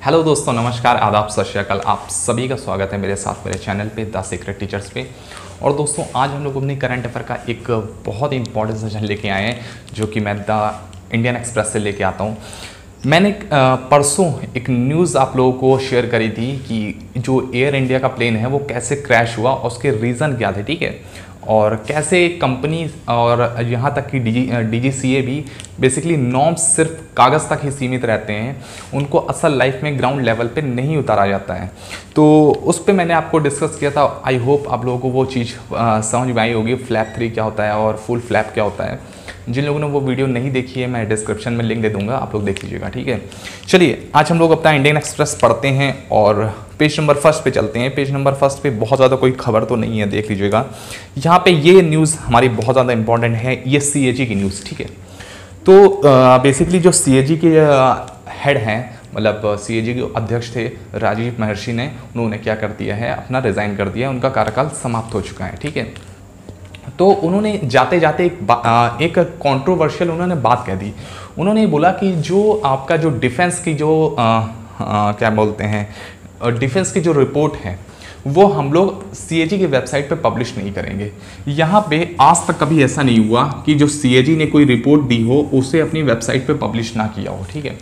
Hello दोस्तों, नमस्कार, आदाब, सत श्री अकाल। आप सभी का स्वागत है मेरे साथ मेरे चैनल पे द सीक्रेट टीचर्स पे। और दोस्तों, आज हम लोग अपनी करंट अफेयर का एक बहुत इंपॉर्टेंट सेशन लेके आए हैं, जो कि मैं द इंडियन एक्सप्रेस से लेके आता हूँ। मैंने परसों एक न्यूज़ आप लोगों को शेयर करी थी कि जो एयर इंडिया का प्लेन है वो कैसे क्रैश हुआ, उसके रीज़न क्या थे, ठीक है, और कैसे कंपनी और यहाँ तक कि DGCA भी बेसिकली नॉर्म्स सिर्फ कागज़ तक ही सीमित रहते हैं, उनको असल लाइफ में ग्राउंड लेवल पे नहीं उतारा जाता है। तो उस पे मैंने आपको डिस्कस किया था। आई होप आप लोगों को वो चीज़ समझ में आई होगी, फ्लैप 3 क्या होता है और फुल फ्लैप क्या होता है। जिन लोगों ने वो वीडियो नहीं देखी है, मैं डिस्क्रिप्शन में लिंक दे दूंगा, आप लोग देख लीजिएगा, ठीक है। चलिए, आज हम लोग अपना इंडियन एक्सप्रेस पढ़ते हैं और पेज नंबर 1 पे चलते हैं। पेज नंबर 1 पे बहुत ज़्यादा कोई खबर तो नहीं है, देख लीजिएगा। यहाँ पे ये न्यूज़ हमारी बहुत ज़्यादा इंपॉर्टेंट है, ये CAG की न्यूज़, ठीक है। तो बेसिकली जो CAG के हेड हैं, मतलब CAG के अध्यक्ष थे राजीव महर्षि ने, उन्होंने क्या कर दिया है, अपना रिज़ाइन कर दिया है, उनका कार्यकाल समाप्त हो चुका है, ठीक है। तो उन्होंने जाते जाते एक कंट्रोवर्शियल उन्होंने बात कह दी। उन्होंने बोला कि जो आपका जो डिफेंस की जो क्या बोलते हैं, डिफेंस की जो रिपोर्ट है वो हम लोग CAG की वेबसाइट पे पब्लिश नहीं करेंगे। यहाँ पे आज तक कभी ऐसा नहीं हुआ कि जो CAG ने कोई रिपोर्ट दी हो उसे अपनी वेबसाइट पे पब्लिश ना किया हो, ठीक है।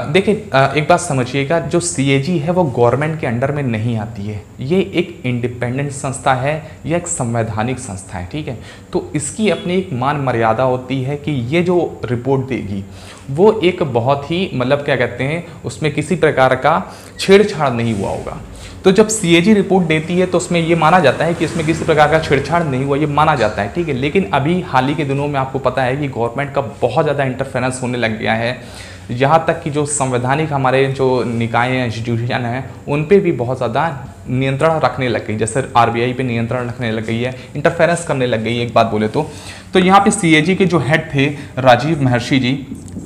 देखिए, एक बात समझिएगा, जो CAG है वो गवर्नमेंट के अंडर में नहीं आती है, ये एक इंडिपेंडेंट संस्था है, यह एक संवैधानिक संस्था है, ठीक है। तो इसकी अपनी एक मान मर्यादा होती है कि ये जो रिपोर्ट देगी वो एक बहुत ही, मतलब क्या कहते हैं, उसमें किसी प्रकार का छेड़छाड़ नहीं हुआ होगा। तो जब CAG रिपोर्ट देती है तो उसमें ये माना जाता है कि इसमें किसी प्रकार का छेड़छाड़ नहीं हुआ, ये माना जाता है, ठीक है। लेकिन अभी हाल ही के दिनों में आपको पता है कि गवर्नमेंट का बहुत ज़्यादा इंटरफेरेंस होने लग गया है, यहाँ तक कि जो संवैधानिक हमारे जो निकाय हैं, इंस्टीट्यूशन हैं, उन पे भी बहुत ज़्यादा नियंत्रण रखने लग गई। जैसे RBI पे नियंत्रण रखने लग गई है, इंटरफेरेंस करने लग गई है, एक बात बोले तो यहाँ पे CAG के जो हेड थे राजीव महर्षि जी,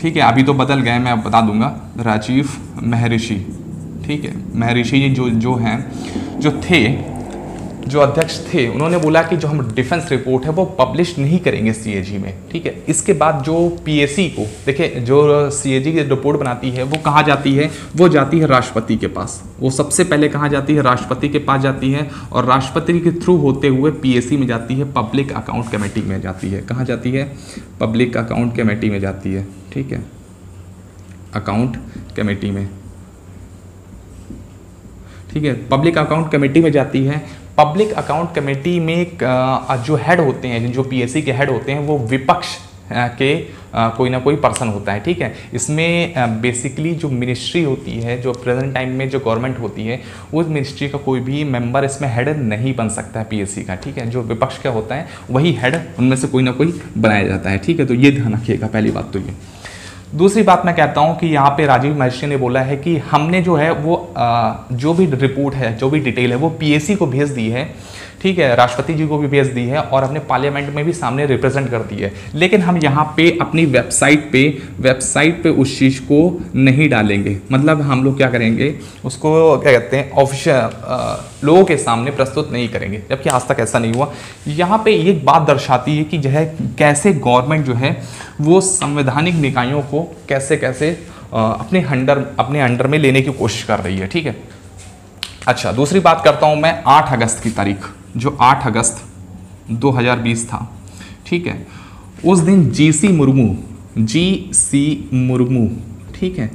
ठीक है, अभी तो बदल गए, मैं अब बता दूंगा, राजीव महर्षि, ठीक है, महर्षि जी जो हैं, जो थे, जो अध्यक्ष थे, उन्होंने बोला कि जो हम डिफेंस रिपोर्ट है वो पब्लिश नहीं करेंगे CAG में, ठीक है। इसके बाद जो PAC को, देखिए, जो CAG की रिपोर्ट बनाती है वो कहाँ जाती है, वो जाती है राष्ट्रपति के पास। वो सबसे पहले कहाँ जाती है, राष्ट्रपति के पास जाती है, और राष्ट्रपति के थ्रू होते हुए PAC में जाती है, पब्लिक अकाउंट कमेटी में जाती है। कहाँ जाती है, पब्लिक अकाउंट कमेटी में जाती है, ठीक है, अकाउंट कमेटी में, ठीक है, पब्लिक अकाउंट कमेटी में जाती है। पब्लिक अकाउंट कमेटी में जो हेड होते हैं, जो PAC के हेड होते हैं, वो विपक्ष के कोई ना कोई पर्सन होता है, ठीक है। इसमें बेसिकली जो मिनिस्ट्री होती है, जो प्रेजेंट टाइम में जो गवर्नमेंट होती है, उस मिनिस्ट्री का कोई भी मेंबर इसमें हेड नहीं बन सकता है PAC का, ठीक है। जो विपक्ष का होता है वही हेड, उनमें से कोई ना कोई बनाया जाता है, ठीक है। तो ये ध्यान रखिएगा, पहली बात तो ये। दूसरी बात मैं कहता हूँ कि यहाँ पे राजीव महर्षि ने बोला है कि हमने जो है वो जो भी रिपोर्ट है, जो भी डिटेल है, वो PAC को भेज दी है, ठीक है, राष्ट्रपति जी को भी भेज दी है, और अपने पार्लियामेंट में भी सामने रिप्रेजेंट कर दी है। लेकिन हम यहाँ पे अपनी वेबसाइट पे उस चीज़ को नहीं डालेंगे। मतलब हम लोग क्या करेंगे, उसको क्या कहते हैं, ऑफिशियल लोगों के सामने प्रस्तुत नहीं करेंगे, जबकि आज तक ऐसा नहीं हुआ। यहाँ पे ये बात दर्शाती है कि जो है कैसे गवर्नमेंट जो है वो संवैधानिक निकायों को कैसे अपने अंडर में लेने की कोशिश कर रही है, ठीक है। अच्छा, दूसरी बात करता हूँ मैं 8 अगस्त की तारीख, जो 8 अगस्त 2020 था, ठीक है। उस दिन GC मुर्मू, ठीक है,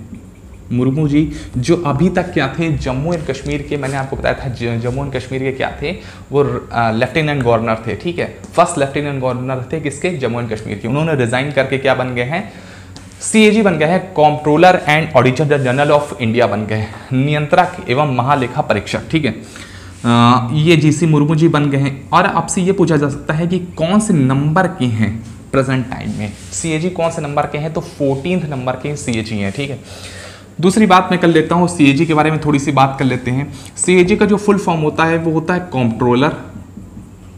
मुर्मू जी, जो अभी तक क्या थे, जम्मू एंड कश्मीर के, मैंने आपको बताया था जम्मू एंड कश्मीर के क्या थे, वो लेफ्टिनेंट गवर्नर थे, ठीक है। फर्स्ट लेफ्टिनेंट गवर्नर थे किसके, जम्मू एंड कश्मीर के। उन्होंने रिजाइन करके क्या बन गए हैं, CAG बन गए हैं, controller and auditor general of India बन गए, नियंत्रक एवं महालेखा परीक्षक, ठीक है। ये GC मुर्मू जी बन गए हैं। और आपसे ये पूछा जा सकता है कि कौन से नंबर के हैं प्रेजेंट टाइम में CAG, कौन से नंबर के हैं, तो 14th नंबर के CAG हैं, ठीक है। दूसरी बात मैं कर लेता हूँ, CAG के बारे में थोड़ी सी बात कर लेते हैं। CAG का जो फुल फॉर्म होता है वो होता है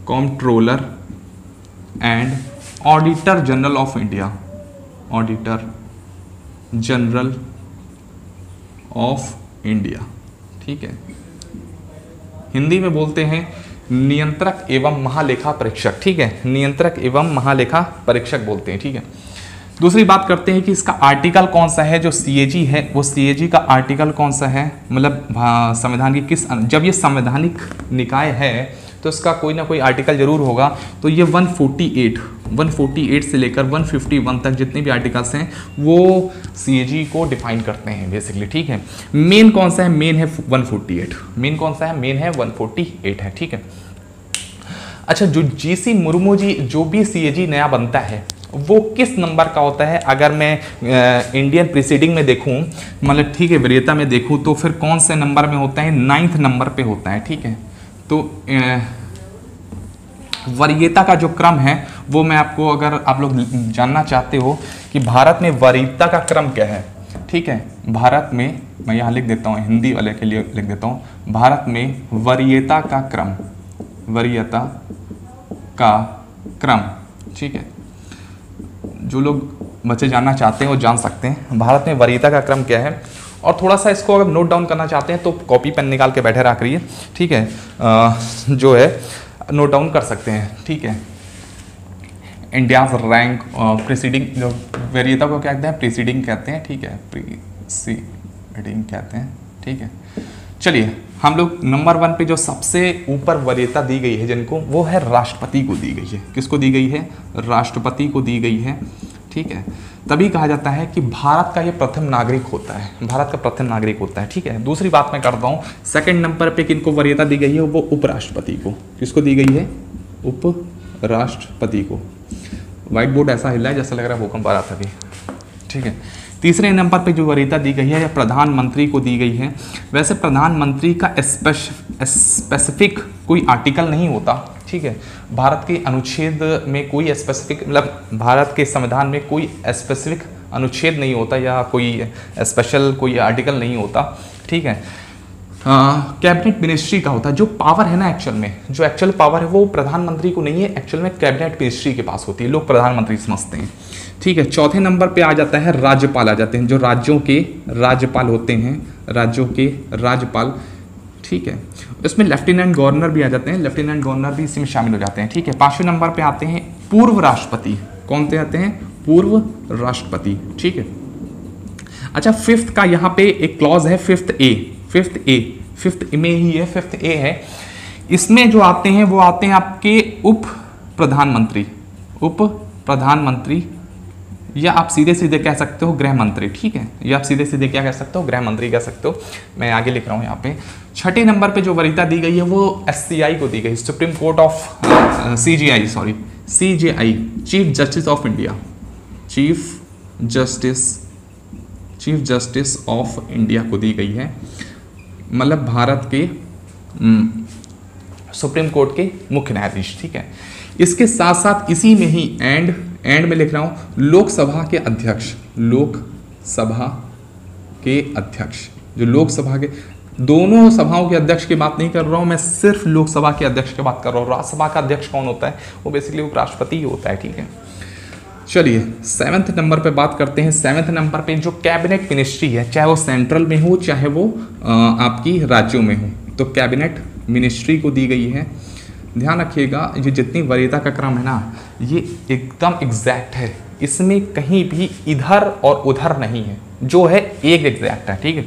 controller and auditor general of India, auditor general of India, ठीक है। हिंदी में बोलते हैं नियंत्रक एवं महालेखा परीक्षक, ठीक है, नियंत्रक एवं महालेखा परीक्षक बोलते हैं, ठीक है। दूसरी बात करते हैं कि इसका आर्टिकल कौन सा है, जो सीएजी है वो सीएजी का आर्टिकल कौन सा है, मतलब संविधान की किस, जब ये संवैधानिक निकाय है तो इसका कोई ना कोई आर्टिकल जरूर होगा। तो ये 148 से लेकर 151 तक जितने भी आर्टिकल्स हैं वो सीएजी को डिफाइन करते हैं बेसिकली, ठीक है। मेन कौन सा है, मेन है 148, मेन कौन सा है, मेन है 148 है, ठीक है। अच्छा, जो जीसी मुर्मू जी जो भी सीएजी नया बनता है वो किस नंबर का होता है, अगर मैं इंडियन प्रीसीडिंग में देखूं, मतलब ठीक है वरीयता में देखूं तो फिर कौन से नंबर में होता है, 9th नंबर पे होता है, ठीक है। तो वरीयता का जो क्रम है वो मैं आपको, अगर आप लोग जानना चाहते हो कि भारत में वरीयता का क्रम क्या है, ठीक है, भारत में, मैं यहाँ लिख देता हूँ हिंदी वाले के लिए लिख देता हूँ, भारत में वरीयता का क्रम, वरीयता का क्रम, ठीक है। जो लोग बच्चे जानना चाहते हैं वो जान सकते हैं भारत में वरीयता का क्रम क्या है। और थोड़ा सा इसको अगर नोट डाउन करना चाहते हैं तो कॉपी पेन निकाल के बैठे रहा करिए, ठीक है, जो है नोट डाउन कर सकते हैं, ठीक है। इंडियाज रैंक प्रीसीडिंग, जो वरीयता को क्या कहते हैं, प्रीसीडिंग कहते हैं, ठीक है, प्रीसीडिंग कहते हैं, ठीक है। चलिए हम लोग नंबर 1 पे जो सबसे ऊपर वरीयता दी गई है जिनको, वो है राष्ट्रपति को दी गई है। किसको दी गई है, राष्ट्रपति को दी गई है, ठीक है। तभी कहा जाता है कि भारत का ये प्रथम नागरिक होता है, भारत का प्रथम नागरिक होता है, ठीक है। दूसरी बात मैं करता हूँ, सेकंड नंबर पे किनको वरीयता दी गई है, वो उपराष्ट्रपति को। किसको दी गई है, उपराष्ट्रपति को। व्हाइट बोर्ड ऐसा हिला है जैसा लग रहा है भूकंप आ रहा था अभी, ठीक है। तीसरे नंबर पे जो वरीयता दी गई है प्रधानमंत्री को दी गई है। वैसे प्रधानमंत्री का स्पेसिफिक कोई आर्टिकल नहीं होता, ठीक है। भारत के अनुच्छेद में कोई स्पेसिफिक, मतलब भारत के संविधान में कोई स्पेसिफिक अनुच्छेद नहीं होता या कोई स्पेशल कोई आर्टिकल नहीं होता, ठीक है। कैबिनेट मिनिस्ट्री का होता है। जो पावर है ना एक्चुअल में, जो एक्चुअल पावर है वो प्रधानमंत्री को नहीं है, एक्चुअल में कैबिनेट मिनिस्ट्री के पास होती है, लोग प्रधानमंत्री समझते हैं, ठीक है। चौथे नंबर पे आ जाता है राज्यपाल, आ जाते हैं जो राज्यों के राज्यपाल होते हैं, राज्यों के राज्यपाल, ठीक है। इसमें लेफ्टिनेंट गवर्नर भी आ जाते हैं, लेफ्टिनेंट गवर्नर भी इसी में शामिल हो जाते हैं, ठीक है। 5वें नंबर पे आते हैं पूर्व राष्ट्रपति। कौन से आते हैं, पूर्व राष्ट्रपति, ठीक है। अच्छा, 5th का यहाँ पे एक क्लॉज है, 5th ए में ही है, 5th ए है। इसमें जो आते हैं वो आते हैं आपके उप प्रधानमंत्री, या आप सीधे सीधे कह सकते हो गृह मंत्री, ठीक है। या आप सीधे सीधे क्या कह सकते हो, गृह मंत्री कह सकते हो। मैं आगे लिख रहा हूँ यहाँ पे। 6ठे नंबर पे जो वरीयता दी गई है वो SCI को दी गई, supreme court of CJI, chief justice of India, chief justice of India को दी गई है, मतलब भारत के सुप्रीम कोर्ट के मुख्य न्यायाधीश, ठीक है। इसके साथ साथ इसी में ही एंड में लिख रहा हूं, लोकसभा के अध्यक्ष, जो लोकसभा के, दोनों सभाओं के अध्यक्ष की बात नहीं कर रहा हूं मैं, सिर्फ लोकसभा के अध्यक्ष की बात कर रहा हूं। राज्यसभा का अध्यक्ष कौन होता है, वो बेसिकली उपराष्ट्रपति ही होता है, ठीक है। चलिए 7वें नंबर पे बात करते हैं। 7वें नंबर पे जो कैबिनेट मिनिस्ट्री है, चाहे वो सेंट्रल में हो चाहे वो आपकी राज्यों में हो, तो कैबिनेट मिनिस्ट्री को दी गई है। ध्यान रखिएगा, ये जितनी वरीयता का क्रम है ना, ये एकदम एग्जैक्ट है, इसमें कहीं भी इधर और उधर नहीं है, जो है एक एग्जैक्ट है, ठीक है।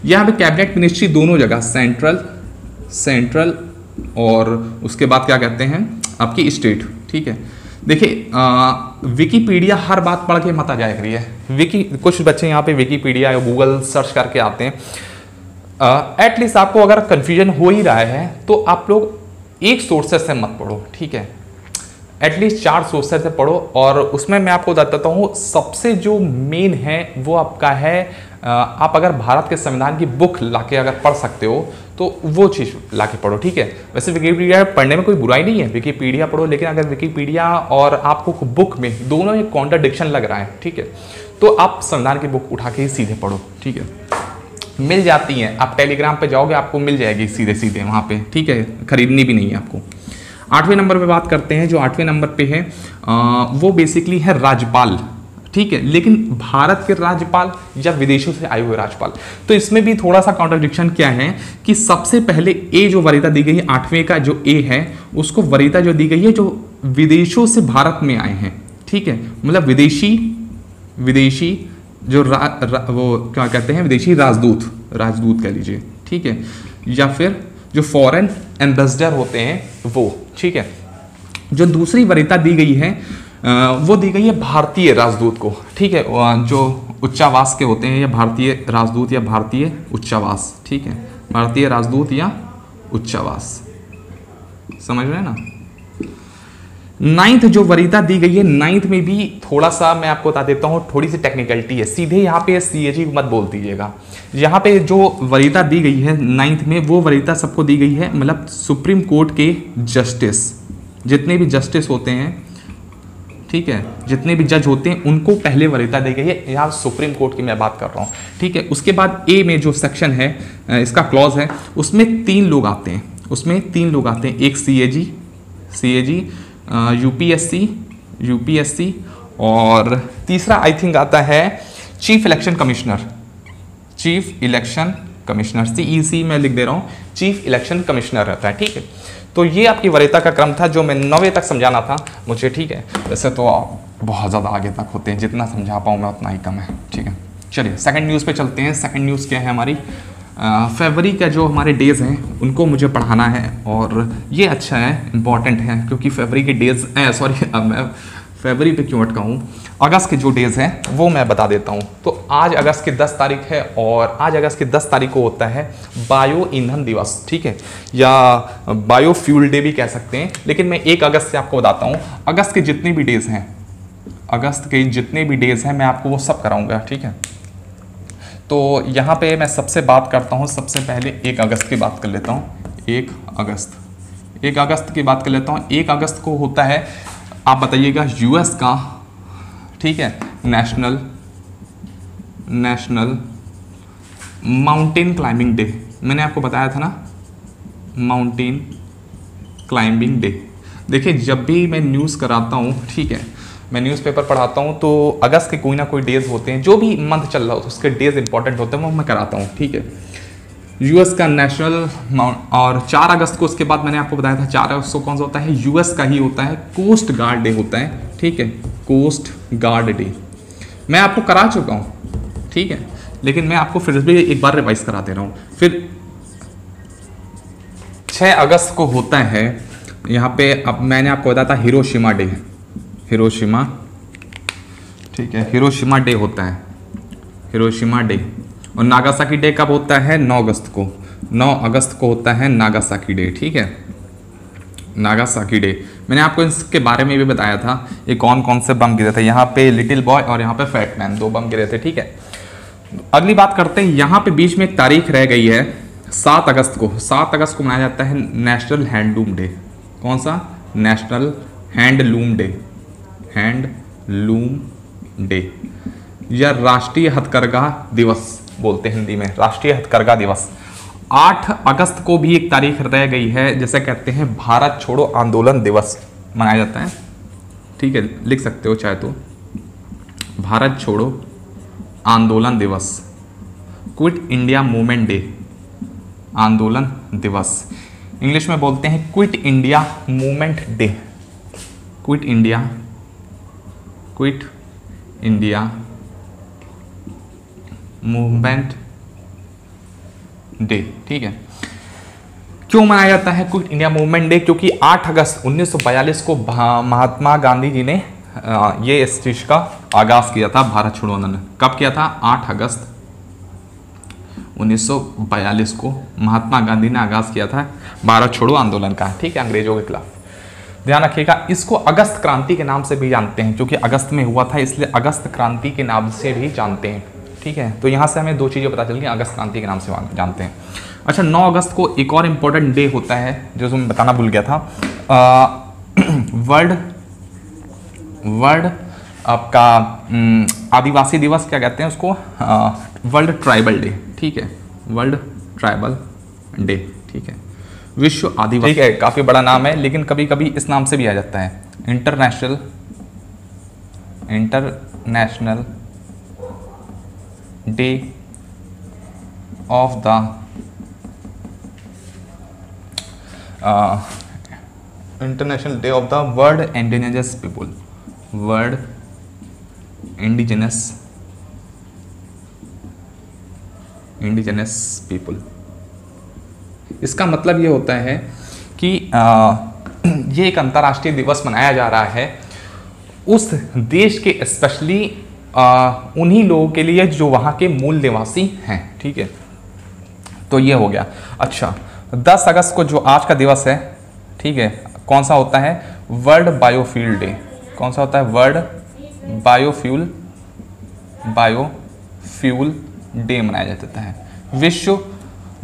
यहाँ पे कैबिनेट मिनिस्ट्री दोनों जगह, सेंट्रल और उसके बाद क्या कहते हैं आपकी स्टेट, ठीक है। देखिए विकीपीडिया हर बात पढ़ के मत आ जाया करिए। कुछ बच्चे यहाँ पे विकीपीडिया या गूगल सर्च करके आते हैं। एटलीस्ट आपको अगर कन्फ्यूजन हो ही रहा है तो आप लोग एक सोर्सेस से मत पढ़ो, ठीक है। एटलीस्ट 4 सोर्सेस से पढ़ो, और उसमें मैं आपको बताता हूँ सबसे जो मेन है वो आपका है, आप अगर भारत के संविधान की बुक लाके अगर पढ़ सकते हो तो वो चीज़ लाके पढ़ो, ठीक है। वैसे विकीपीडिया पढ़ने में कोई बुराई नहीं है, विकीपीडिया पढ़ो, लेकिन अगर विकीपीडिया और आपको बुक में दोनों एक कॉन्ट्रडिक्शन लग रहा है, ठीक है, तो आप संविधान की बुक उठा के ही सीधे पढ़ो, ठीक है। मिल जाती हैं, आप टेलीग्राम पे जाओगे आपको मिल जाएगी सीधे सीधे वहाँ पे, ठीक है, खरीदनी भी नहीं है आपको। 8वें नंबर पे बात करते हैं। जो 8वें नंबर पे है वो बेसिकली है राज्यपाल, ठीक है, लेकिन भारत के राज्यपाल या विदेशों से आए हुए राज्यपाल। तो इसमें भी थोड़ा सा कॉन्ट्रडिक्शन क्या है कि सबसे पहले ए जो वरीयता दी गई है, 8वें का जो ए है, उसको वरीयता जो दी गई है जो विदेशों से भारत में आए हैं, ठीक है, मतलब विदेशी विदेशी जो वो क्या कहते हैं, विदेशी राजदूत कह लीजिए, ठीक है, या फिर जो फॉरेन एम्बेसडर होते हैं वो, ठीक है। जो दूसरी वरीयता दी गई है वो दी गई है भारतीय राजदूत को, ठीक है, जो उच्चावास के होते हैं, या भारतीय राजदूत या भारतीय उच्चावास, ठीक है, भारतीय राजदूत या उच्चावास, समझ रहे हैं ना। नाइन्थ जो वरीयता दी गई है, नाइन्थ में भी थोड़ा सा मैं आपको बता देता हूँ, थोड़ी सी टेक्निकलिटी है, सीधे यहाँ पे CAG मत बोल दीजिएगा। यहाँ पे जो वरीयता दी गई है नाइन्थ में, वो वरीयता सबको दी गई है, मतलब सुप्रीम कोर्ट के जस्टिस, जितने भी जस्टिस होते हैं, ठीक है, जितने भी जज होते हैं उनको पहले वरीयता दी गई है। यहाँ सुप्रीम कोर्ट की मैं बात कर रहा हूँ, ठीक है। उसके बाद ए में जो सेक्शन है, इसका क्लॉज है, उसमें 3 लोग आते हैं, उसमें 3 लोग आते हैं, एक CAG, यूपीएससी और तीसरा आई थिंक आता है चीफ इलेक्शन कमिश्नर, CEC मैं लिख दे रहा हूँ, चीफ इलेक्शन कमिश्नर रहता है, ठीक है। तो ये आपकी वरीयता का क्रम था जो मैं 9वीं तक समझाना था मुझे, ठीक है। वैसे तो बहुत ज़्यादा आगे तक होते हैं, जितना समझा पाऊँ मैं उतना ही कम है, ठीक है। चलिए सेकंड न्यूज़ पे चलते हैं। सेकंड न्यूज़ क्या है हमारी, फरवरी का जो हमारे डेज़ हैं उनको मुझे पढ़ाना है, और ये अच्छा है, इम्पॉर्टेंट है, क्योंकि फरवरी के डेज़ मैं फरवरी पे क्यों अटका हूँ, अगस्त के जो डेज़ हैं वो मैं बता देता हूँ। तो आज अगस्त की 10 तारीख है, और आज अगस्त की 10 तारीख को होता है बायो ईंधन दिवस, ठीक है, या बायो फ्यूल डे भी कह सकते हैं। लेकिन मैं 1 अगस्त से आपको बताता हूँ, अगस्त के जितने भी डेज़ हैं, मैं आपको वो सब कराऊंगा, ठीक है। तो यहाँ पे मैं सबसे बात करता हूँ, सबसे पहले 1 अगस्त की बात कर लेता हूँ। 1 अगस्त की बात कर लेता हूँ। 1 अगस्त को होता है, आप बताइएगा, US का, ठीक है, नेशनल माउंटेन क्लाइंबिंग डे। मैंने आपको बताया था ना, माउंटेन क्लाइंबिंग डे। देखिए जब भी मैं न्यूज़ कराता हूँ, ठीक है, मैं न्यूज़पेपर पढ़ाता हूँ, तो अगस्त के कोई ना कोई डेज होते हैं, जो भी मंथ चल रहा हो तो उसके डेज इंपॉर्टेंट होते हैं, वो मैं कराता हूँ, ठीक है। US का नेशनल और 4 अगस्त को, उसके बाद मैंने आपको बताया था 4 अगस्त को कौन सा होता है, US का ही होता है, कोस्ट गार्ड डे होता है, ठीक है, कोस्ट गार्ड डे मैं आपको करा चुका हूँ, ठीक है, लेकिन मैं आपको फिर भी एक बार रिवाइज करा दे रहा हूँ। फिर 6 अगस्त को होता है यहाँ पे, अब मैंने आपको बताया था हिरोशिमा डे, ठीक है, हिरोशिमा डे होता है, हिरोशिमा डे। और नागासाकी डे कब होता है, 9 अगस्त को, 9 अगस्त को होता है नागासाकी डे, ठीक है, नागासाकी डे। मैंने आपको इसके बारे में भी बताया था, ये कौन कौन से बम गिरे थे, यहाँ पे लिटिल बॉय और यहाँ पे फैट मैन, 2 बम गिरे थे, ठीक है। अगली बात करते हैं, यहाँ पे बीच में एक तारीख रह गई है, 7 अगस्त को। 7 अगस्त को मनाया जाता है नेशनल हैंडलूम डे। कौन सा, नेशनल हैंडलूम डे, या राष्ट्रीय हथकरघा दिवस बोलते हैं हिंदी में, राष्ट्रीय हथकरघा दिवस। 8 अगस्त को भी एक तारीख रह गई है, जैसे कहते हैं भारत छोड़ो आंदोलन दिवस मनाया जाता है, ठीक है, लिख सकते हो चाहे तो, भारत छोड़ो आंदोलन दिवस, क्विट इंडिया मूवमेंट डे, आंदोलन दिवस। इंग्लिश में बोलते हैं quit India movement day, quit India movement day, ठीक है। क्यों मनाया जाता है क्विट इंडिया मूवमेंट डे, क्योंकि 8 अगस्त 1942 को महात्मा गांधी जी ने ये इस चीज का आगाज किया था, भारत छोड़ो आंदोलन। कब किया था, 8 अगस्त 1942 को महात्मा गांधी ने आगाज किया था भारत छोड़ो आंदोलन का, ठीक है, अंग्रेजों के खिलाफ। ध्यान रखिएगा, इसको अगस्त क्रांति के नाम से भी जानते हैं, क्योंकि अगस्त में हुआ था, इसलिए अगस्त क्रांति के नाम से भी जानते हैं, ठीक है। तो यहाँ से हमें 2 चीज़ें पता चल गई, अगस्त क्रांति के नाम से जानते हैं। अच्छा, 9 अगस्त को एक और इम्पोर्टेंट डे होता है जो मैं बताना भूल गया था, वर्ल्ड आपका आदिवासी दिवस, क्या कहते हैं उसको, वर्ल्ड ट्राइबल डे, ठीक है, वर्ल्ड ट्राइबल डे, ठीक है, विश्व आदिवासी, ठीक है, काफ़ी बड़ा नाम है, लेकिन कभी कभी इस नाम से भी आ जाता है, international day of the international day of the world indigenous people, world indigenous people. इसका मतलब ये होता है कि ये एक अंतर्राष्ट्रीय दिवस मनाया जा रहा है उस देश के स्पेशली उन्हीं लोगों के लिए जो वहाँ के मूल निवासी हैं। ठीक है, तो ये हो गया। अच्छा, 10 अगस्त को जो आज का दिवस है, ठीक है, कौन सा होता है? World biofuel day. कौन सा होता है? वर्ल्ड बायोफ्यूल डे मनाया जाता है, विश्व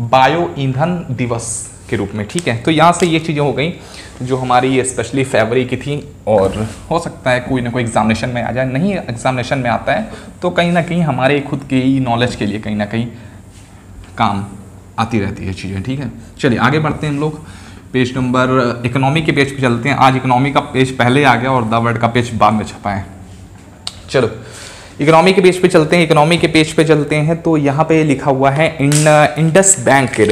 बायो ईंधन दिवस के रूप में। ठीक है, तो यहाँ से ये चीज़ें हो गई जो हमारी स्पेशली फरवरी की थी, और हो सकता है कोई ना कोई एग्जामिनेशन में आ जाए। नहीं एग्जामिनेशन में आता है तो कहीं ना कहीं हमारे खुद के ही नॉलेज के लिए कहीं ना कहीं काम आती रहती है चीज़ें। ठीक है, चलिए आगे बढ़ते हैं हम लोग। पेज नंबर इकोनॉमी के पेज पे चलते हैं। आज इकोनॉमी का पेज पहले आ गया और द वर्ल्ड का पेज बाद में छपा है। चलो इकोनॉमी के पेज पे चलते हैं। इकोनॉमी के पेज पे चलते हैं तो यहाँ पे लिखा हुआ है इंडस बैंक के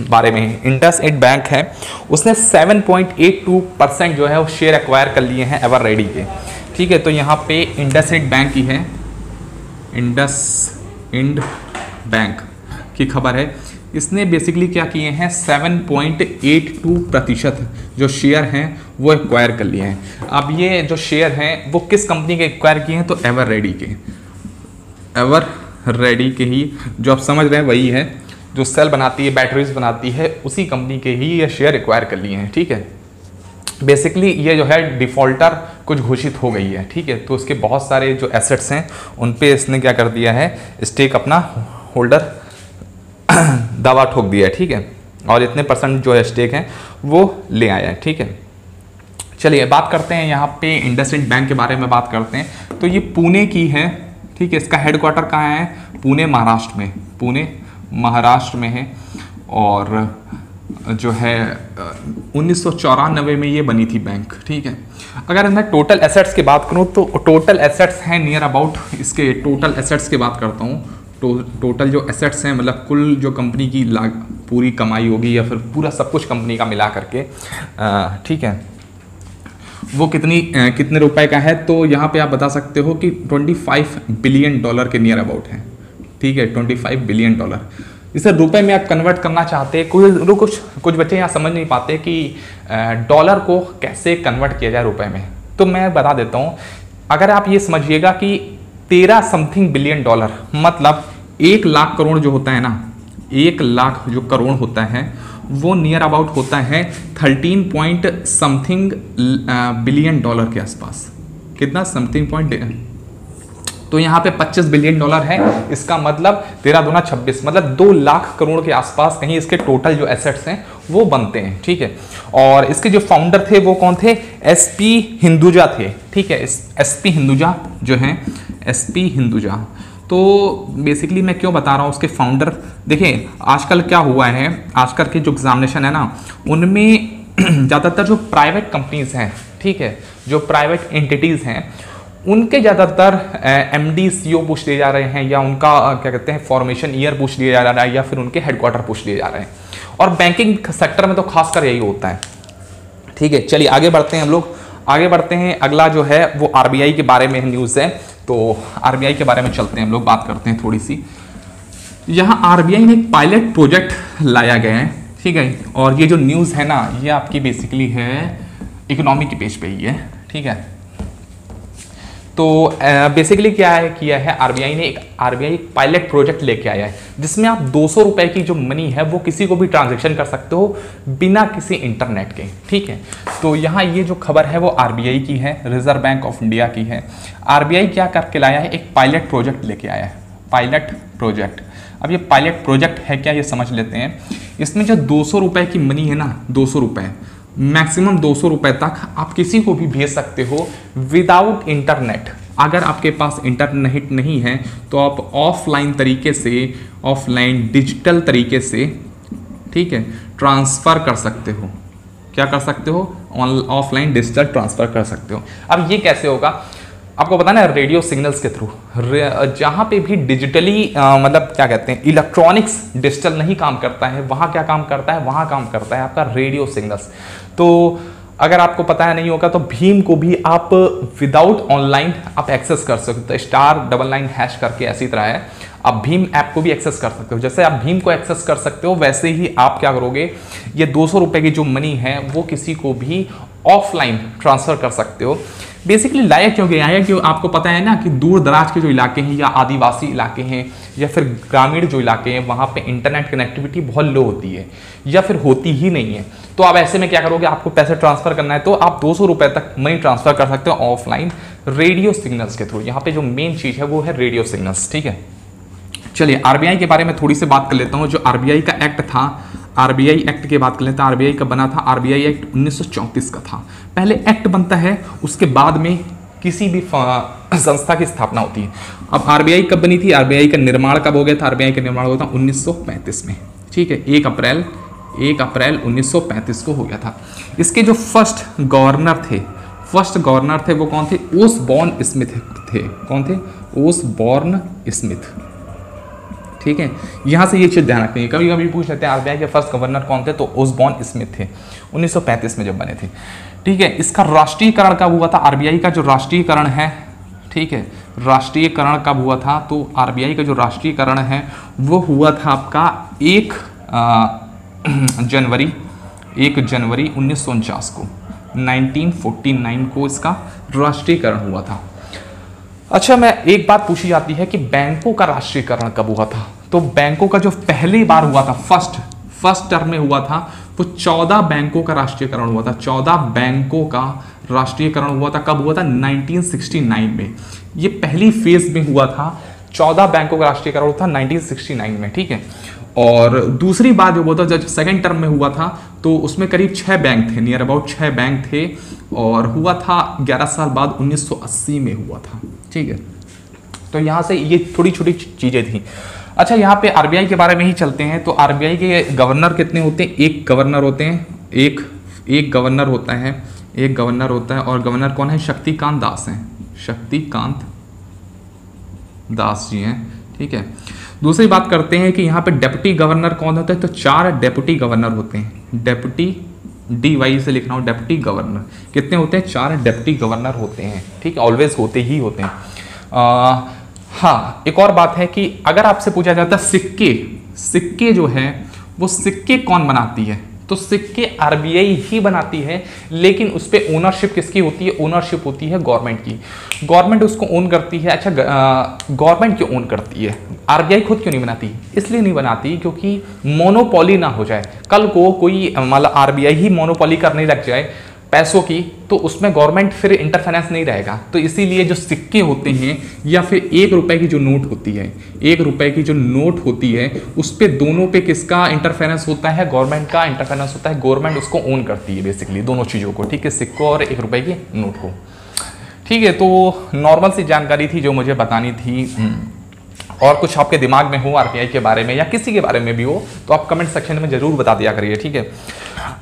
बारे में। इंडस इंड बैंक है, उसने 7.82% जो है वो शेयर एक्वायर कर लिए हैं एवर रेडी के। ठीक है, तो यहाँ पे इंडस इंड बैंक की है, इंडस इंड बैंक की खबर है। इसने बेसिकली क्या किए हैं? 7.82% जो शेयर हैं वो एक्वायर कर लिए हैं। अब ये जो शेयर हैं वो किस कंपनी के एक्वायर किए हैं? तो एवर रेडी के। एवर रेडी के ही, जो आप समझ रहे हैं वही है जो सेल बनाती है, बैटरीज बनाती है, उसी कंपनी के ही ये शेयर एक्वायर कर लिए हैं। ठीक है, बेसिकली ये जो है डिफॉल्टर कुछ घोषित हो गई है। ठीक है, तो उसके बहुत सारे जो एसेट्स हैं उन पे इसने क्या कर दिया है? स्टेक अपना होल्डर दावा ठोक दिया है। ठीक है, और इतने परसेंट जो है स्टेक है वो ले आया है। ठीक है, चलिए बात करते हैं यहाँ पे इंडसइंड बैंक के बारे में बात करते हैं। तो ये पुणे की है। ठीक है, इसका हेडक्वार्टर कहाँ है? पुणे महाराष्ट्र में। पुणे महाराष्ट्र में है, और जो है 1994 में ये बनी थी बैंक। ठीक है, अगर मैं टोटल एसेट्स की बात करूँ तो टोटल एसेट्स हैं नियर अबाउट, इसके टोटल एसेट्स की बात करता हूँ। टोटल जो एसेट्स हैं मतलब कुल जो कंपनी की पूरी कमाई होगी या फिर पूरा सब कुछ कंपनी का मिला करके, ठीक है, वो कितने रुपए का है? तो यहाँ पे आप बता सकते हो कि $25 बिलियन के नियर अबाउट है। ठीक है, $25 बिलियन। इसे रुपए में आप कन्वर्ट करना चाहते हैं, कुछ बच्चे यहाँ समझ नहीं पाते कि डॉलर को कैसे कन्वर्ट किया जाए रुपए में। तो मैं बता देता हूँ, अगर आप ये समझिएगा कि 13 समथिंग बिलियन डॉलर, मतलब 1 लाख करोड़ जो होता है ना, 1 लाख जो करोड़ होता है वो नियर अबाउट होता है 13 पॉइंट समथिंग बिलियन डॉलर के आसपास। कितना? Something point. तो यहाँ पे $25 बिलियन है। इसका मतलब 13 दूना 26, मतलब 2 लाख करोड़ के आसपास कहीं इसके टोटल जो एसेट्स हैं वो बनते हैं। ठीक है, और इसके जो फाउंडर थे वो कौन थे? SP हिंदुजा थे। ठीक है, SP हिंदुजा जो हैं, SP हिंदुजा। तो बेसिकली मैं क्यों बता रहा हूँ उसके फाउंडर, देखिए आजकल क्या हुआ है, आजकल के जो एग्जामिनेशन है ना उनमें ज़्यादातर जो प्राइवेट कंपनीज हैं, ठीक है, जो प्राइवेट एंटिटीज़ हैं, उनके ज़्यादातर MD CEO पूछ लिए जा रहे हैं, या उनका क्या कहते हैं फॉर्मेशन ईयर पूछ लिया जा रहा है, या फिर उनके हेडक्वार्टर पूछ लिए जा रहे हैं। और बैंकिंग सेक्टर में तो खासकर यही होता है। ठीक है, चलिए आगे बढ़ते हैं हम लोग। आगे बढ़ते हैं, अगला जो है वो RBI के बारे में न्यूज़ है। तो RBI के बारे में चलते हैं हम लोग, बात करते हैं थोड़ी सी। यहाँ RBI ने एक पायलट प्रोजेक्ट लाया गया है। ठीक है, और ये जो न्यूज़ है ना ये आपकी बेसिकली है इकोनॉमी के पेज पे ही है। ठीक है, तो बेसिकली क्या है किया है RBI ने, एक पायलट प्रोजेक्ट लेके आया है जिसमें आप 200 रुपए की जो मनी है वो किसी को भी ट्रांजैक्शन कर सकते हो बिना किसी इंटरनेट के। ठीक है, तो यहाँ ये जो खबर है वो RBI की है, रिजर्व बैंक ऑफ इंडिया की है। RBI क्या करके लाया है? एक पायलट प्रोजेक्ट लेके आया है, पायलट प्रोजेक्ट। अब ये पायलट प्रोजेक्ट है क्या, ये समझ लेते हैं। इसमें जो 200 रुपए की मनी है ना, 200 रुपए, मैक्सिमम 200 रुपए तक आप किसी को भी भेज सकते हो विदाउट इंटरनेट। अगर आपके पास इंटरनेट नहीं है तो आप ऑफलाइन तरीके से, ऑफलाइन डिजिटल तरीके से, ठीक है, ट्रांसफ़र कर सकते हो। क्या कर सकते हो? ऑफलाइन डिजिटल ट्रांसफ़र कर सकते हो। अब ये कैसे होगा? आपको पता है ना, रेडियो सिग्नल्स के थ्रू, जहाँ पे भी डिजिटली मतलब क्या कहते हैं इलेक्ट्रॉनिक्स डिजिटल नहीं काम करता है, वहाँ क्या काम करता है? वहाँ काम करता है आपका रेडियो सिग्नल्स। तो अगर आपको पता है नहीं होगा तो भीम को भी आप विदाउट ऑनलाइन आप एक्सेस कर सकते हो, *99# करके ऐसी तरह है, आप भीम ऐप को भी एक्सेस कर सकते हो। जैसे आप भीम को एक्सेस कर सकते हो वैसे ही आप क्या करोगे, ये 200 रुपए की जो मनी है वो किसी को भी ऑफलाइन ट्रांसफर कर सकते हो। बेसिकली लाया क्यों गया है, क्यों आपको पता है ना कि दूर दराज के जो इलाके हैं या आदिवासी इलाके हैं या फिर ग्रामीण जो इलाके हैं वहाँ पे इंटरनेट कनेक्टिविटी बहुत लो होती है या फिर होती ही नहीं है। तो आप ऐसे में क्या करोगे, आपको पैसे ट्रांसफर करना है तो आप 200 रुपए तक मनी ट्रांसफर कर सकते हो ऑफलाइन रेडियो सिग्नल्स के थ्रू। यहाँ पे जो मेन चीज़ है वो है रेडियो सिग्नल्स, ठीक है। चलिए आरबीआई के बारे में थोड़ी सी बात कर लेता हूँ। जो आरबीआई का एक्ट था, आरबीआई एक्ट की बात कर लेते हैं। आरबीआई का बना था, आरबीआई एक्ट 1934 का था। पहले एक्ट बनता है, उसके बाद में किसी भी संस्था की स्थापना होती है। अब आरबीआई कब बनी थी, आरबीआई का निर्माण कब हो गया था, आरबीआई का निर्माण हुआ था 1935 में, ठीक है। 1 अप्रैल 1935 को हो गया था। इसके जो फर्स्ट गवर्नर थे वो कौन थे, ओसबॉर्न स्मिथ थे। कौन थे, ओसबॉर्न स्मिथ, ठीक है। यहां से ये चीज ध्यान रखनी है, कभी कभी पूछ लेते हैं आरबीआई के फर्स्ट गवर्नर कौन थे, तो ओसबॉर्न स्मिथ थे 1935 में जब बने थे, ठीक है। इसका राष्ट्रीयकरण कब हुआ था, आरबीआई का जो राष्ट्रीयकरण है, ठीक है, राष्ट्रीयकरण कब हुआ था, तो आरबीआई का जो राष्ट्रीयकरण है वो हुआ था आपका 1 जनवरी 1949 को, 1949 को इसका राष्ट्रीयकरण हुआ था। अच्छा, मैं एक बात पूछी जाती है कि बैंकों का राष्ट्रीयकरण कब हुआ था, तो बैंकों का जो पहली बार हुआ था फर्स्ट टर्म में हुआ था वो 14 बैंकों का राष्ट्रीयकरण हुआ था। 14 बैंकों का राष्ट्रीयकरण हुआ था, कब हुआ था, 1969 में। ये पहली फेज में हुआ था, 14 बैंकों का राष्ट्रीयकरण हुआ था 1969 में, ठीक है। और दूसरी बार जो हुआ था, जब सेकेंड टर्म में हुआ था तो उसमें करीब 6 बैंक थे, नियर अबाउट 6 बैंक थे, और हुआ था 11 साल बाद 1980 में हुआ था, ठीक है। तो यहाँ से ये थोड़ी छोटी चीज़ें थी। अच्छा, यहाँ पे आरबीआई के बारे में ही चलते हैं। तो आरबीआई के गवर्नर कितने होते हैं, एक गवर्नर होते हैं, एक गवर्नर होता है, एक गवर्नर होता है, और गवर्नर कौन है, शक्तिकांत दास हैं, शक्तिकांत दास जी हैं, ठीक है। दूसरी बात करते हैं कि यहाँ पे डेप्यूटी गवर्नर कौन होता है, तो 4 डेप्यूटी गवर्नर होते हैं। डेप्यूटी DY से लिखना हो, डेप्यूटी गवर्नर कितने होते हैं, 4 डेप्यूटी गवर्नर होते हैं, ठीक है, ऑलवेज होते ही होते हैं। हाँ, एक और बात है कि अगर आपसे पूछा जाता है सिक्के जो है वो सिक्के कौन बनाती है, तो सिक्के आरबीआई ही बनाती है, लेकिन उस पर ओनरशिप किसकी होती है, ओनरशिप होती है गवर्नमेंट की, गवर्नमेंट उसको ओन करती है। अच्छा, गवर्नमेंट क्यों ओन करती है, आरबीआई खुद क्यों नहीं बनाती, इसलिए नहीं बनाती क्योंकि मोनोपोली ना हो जाए। कल को कोई मतलब आरबीआई ही मोनोपोली करने लग जाए पैसों की, तो उसमें गवर्नमेंट फिर इंटरफेरेंस नहीं रहेगा। तो इसीलिए जो सिक्के होते हैं या फिर 1 रुपए की जो नोट होती है, 1 रुपए की जो नोट होती है, उस पे दोनों पे किसका इंटरफेरेंस होता है, गवर्नमेंट का इंटरफेरेंस होता है। गवर्नमेंट उसको ओन करती है बेसिकली दोनों चीज़ों को, ठीक है, सिक्कों और 1 रुपए की नोट को, ठीक है। तो नॉर्मल सी जानकारी थी जो मुझे बतानी थी। और कुछ आपके दिमाग में हो आरबीआई के बारे में या किसी के बारे में भी हो तो आप कमेंट सेक्शन में जरूर बता दिया करिए, ठीक है।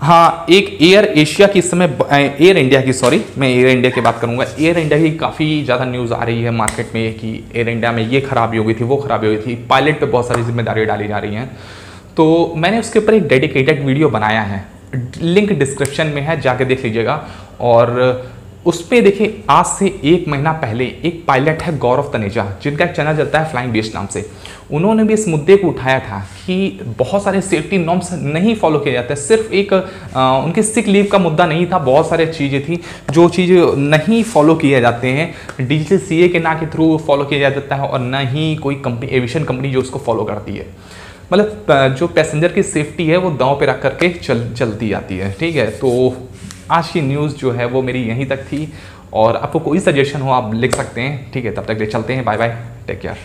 हाँ, एक एयर एशिया की इस समय, एयर इंडिया की, सॉरी मैं एयर इंडिया की बात करूंगा। एयर इंडिया की काफ़ी ज़्यादा न्यूज़ आ रही है मार्केट में कि एयर इंडिया में ये खराबी हो गई थी, वो खराबी हो गई थी, पायलट पे बहुत सारी जिम्मेदारी डाली जा रही हैं। तो मैंने उसके ऊपर एक डेडिकेटेड वीडियो बनाया है, लिंक डिस्क्रिप्शन में है, जाके देख लीजिएगा। और उस पर देखिए, आज से 1 महीना पहले एक पायलट है गौरव तनेजा, जिनका एक चैनल चलता है फ्लाइंग बेस्ट नाम से, उन्होंने भी इस मुद्दे को उठाया था कि बहुत सारे सेफ्टी नॉर्म्स नहीं फॉलो किए जाते। सिर्फ एक उनके सिक लीव का मुद्दा नहीं था, बहुत सारी चीज़ें थी जो चीज़ें नहीं फॉलो किए जाते हैं। डिजिटल CA के ना के थ्रू फॉलो किया जाता है और ना ही कोई कंपनी, एविएशन कंपनी जो उसको फॉलो करती है। मतलब जो पैसेंजर की सेफ्टी है वो दांव पे रख करके चलती आती है, ठीक है। तो आज की न्यूज़ जो है वो मेरी यहीं तक थी, और आपको कोई सजेशन हो आप लिख सकते हैं, ठीक है। तब तक ले चलते हैं, बाय बाय, टेक केयर।